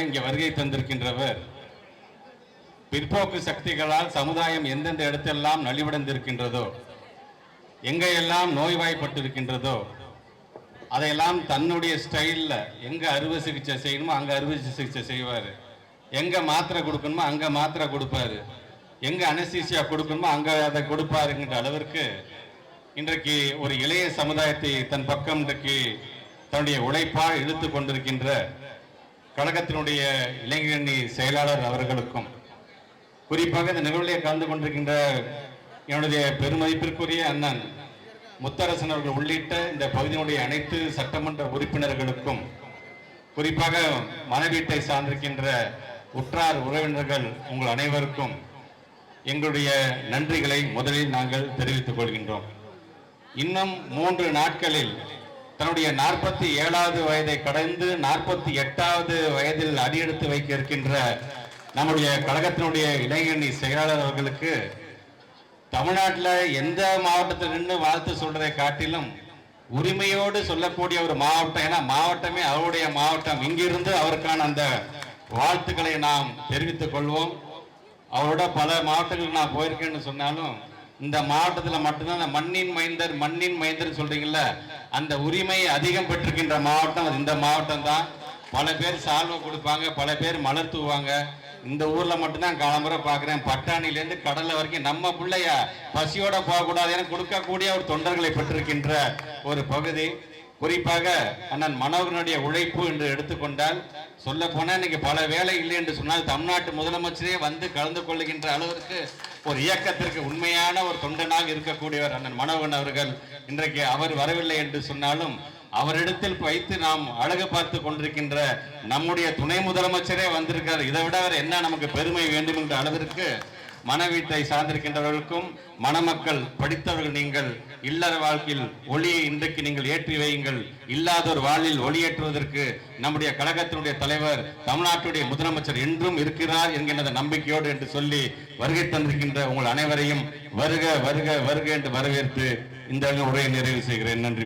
இங்கே வருகை தந்திருக்கின்றவர் பிற்போக்கு சக்திகளால் சமுதாயம் எந்தெந்த இடத்தெல்லாம் நலிவடைந்திருக்கின்றதோ, எங்கெல்லாம் நோய்வாய்ப்பட்டிருக்கின்றதோ அதையெல்லாம் தன்னுடைய ஸ்டைலில் எங்கே அறுவை சிகிச்சை செய்யணுமோ அங்கே அறுவை சிகிச்சை செய்வார், எங்கே மாத்திரை கொடுக்கணுமோ அங்கே மாத்திரை கொடுப்பாரு, எங்கே அனஸ்தீசியா கொடுக்கணுமோ அங்கே அதை கொடுப்பாருங்கிற அளவிற்கு இன்றைக்கு ஒரு இளைய சமுதாயத்தை தன் பக்கம் இன்றைக்கு தன்னுடைய உழைப்பால் இழுத்து கொண்டிருக்கின்ற கழகத்தினுடைய இளைஞரணி செயலாளர் அவர்களுக்கும், குறிப்பாக இந்த நிகழ்வில் கலந்து கொண்டிருக்கின்ற என்னுடைய பெருமதிப்பிற்குரிய அண்ணன் முத்தரசன் அவர்கள் உள்ளிட்ட இந்த பகுதியினுடைய அனைத்து சட்டமன்ற உறுப்பினர்களுக்கும், குறிப்பாக மனைவீட்டை சார்ந்திருக்கின்ற உற்றார் உறவினர்கள் உங்கள் அனைவருக்கும் எங்களுடைய நன்றிகளை முதலில் நாங்கள் தெரிவித்துக் கொள்கின்றோம். இன்னும் 3 நாட்களில் தன்னுடைய 47வது வயதை கடந்து 48வது வயதில் அடியெடுத்து வைக்க இருக்கின்ற நம்முடைய கழகத்தினுடைய இளைஞரணி செயலாளர் அவர்களுக்கு தமிழ்நாட்டில் எந்த மாவட்டத்தில் நின்று வாழ்த்து சொல்றதை காட்டிலும் உரிமையோடு சொல்லக்கூடிய ஒரு மாவட்டம். ஏன்னா மாவட்டமே அவருடைய மாவட்டம். இங்கிருந்து அவருக்கான அந்த வாழ்த்துக்களை நாம் தெரிவித்துக் கொள்வோம். அவரோட பல மாவட்டங்களுக்கு நான் போயிருக்கேன்னு சொன்னாலும் இந்த மாவட்டத்தில் மட்டும்தான் அந்த மண்ணின் மைந்தர் சொல்றீங்கல்ல, அந்த உரிமை அதிகம் பெற்றிருக்கின்ற மாவட்டம் அது இந்த மாவட்டம் தான். பல பேர் சால்வை கொடுப்பாங்க, பல பேர் மலர் தூவாங்க. இந்த ஊர்ல மட்டும்தான் காலம்புரை பார்க்குறேன், பட்டாணிலேருந்து கடல்ல வரைக்கும் நம்ம பிள்ளைய பசியோட போகக்கூடாது என கொடுக்கக்கூடிய ஒரு தொண்டர்களை பெற்றிருக்கின்ற ஒரு பகுதி. குறிப்பாக அண்ணன் மனோகரனுடைய உழைப்பு என்று எடுத்துக்கொண்டால் சொல்ல போனா இன்னைக்கு பல வேலை இல்லை என்று சொன்னால் தமிழ்நாட்டு முதலமைச்சரே வந்து கலந்து கொள்ளுகின்ற அளவிற்கு ஒரு இயக்கத்திற்கு உண்மையான ஒரு தொண்டனாக இருக்கக்கூடியவர் அண்ணன் மனோகரன் அவர்கள். இன்றைக்கு அவர் வரவில்லை என்று சொன்னாலும் அவரிடத்தில் வைத்து நாம் அழகு பார்த்து கொண்டிருக்கின்ற நம்முடைய துணை முதலமைச்சரே வந்திருக்கார். இதை விட அவர் என்ன நமக்கு பெருமை வேண்டும் என்ற அளவிற்கு மனவீட்டை சார்ந்திருக்கின்றவர்களுக்கும், மணமக்கள் படித்தவர்கள், நீங்கள் இல்லற வாழ்க்கையில் ஒளியை இன்றைக்கு நீங்கள் ஏற்றி வையுங்கள். இல்லாதோர் வாழ்வில் ஒளியேற்றுவதற்கு நம்முடைய கழகத்தினுடைய தலைவர் தமிழ்நாட்டுடைய முதலமைச்சர் என்றும் இருக்கிறார் என்கின்ற நம்பிக்கையோடு என்று சொல்லி வருகை தந்திருக்கின்ற உங்கள் அனைவரையும் வருக வருக வருக என்று வரவேற்று இந்த உரையை நிறைவு செய்கிறேன். நன்றி.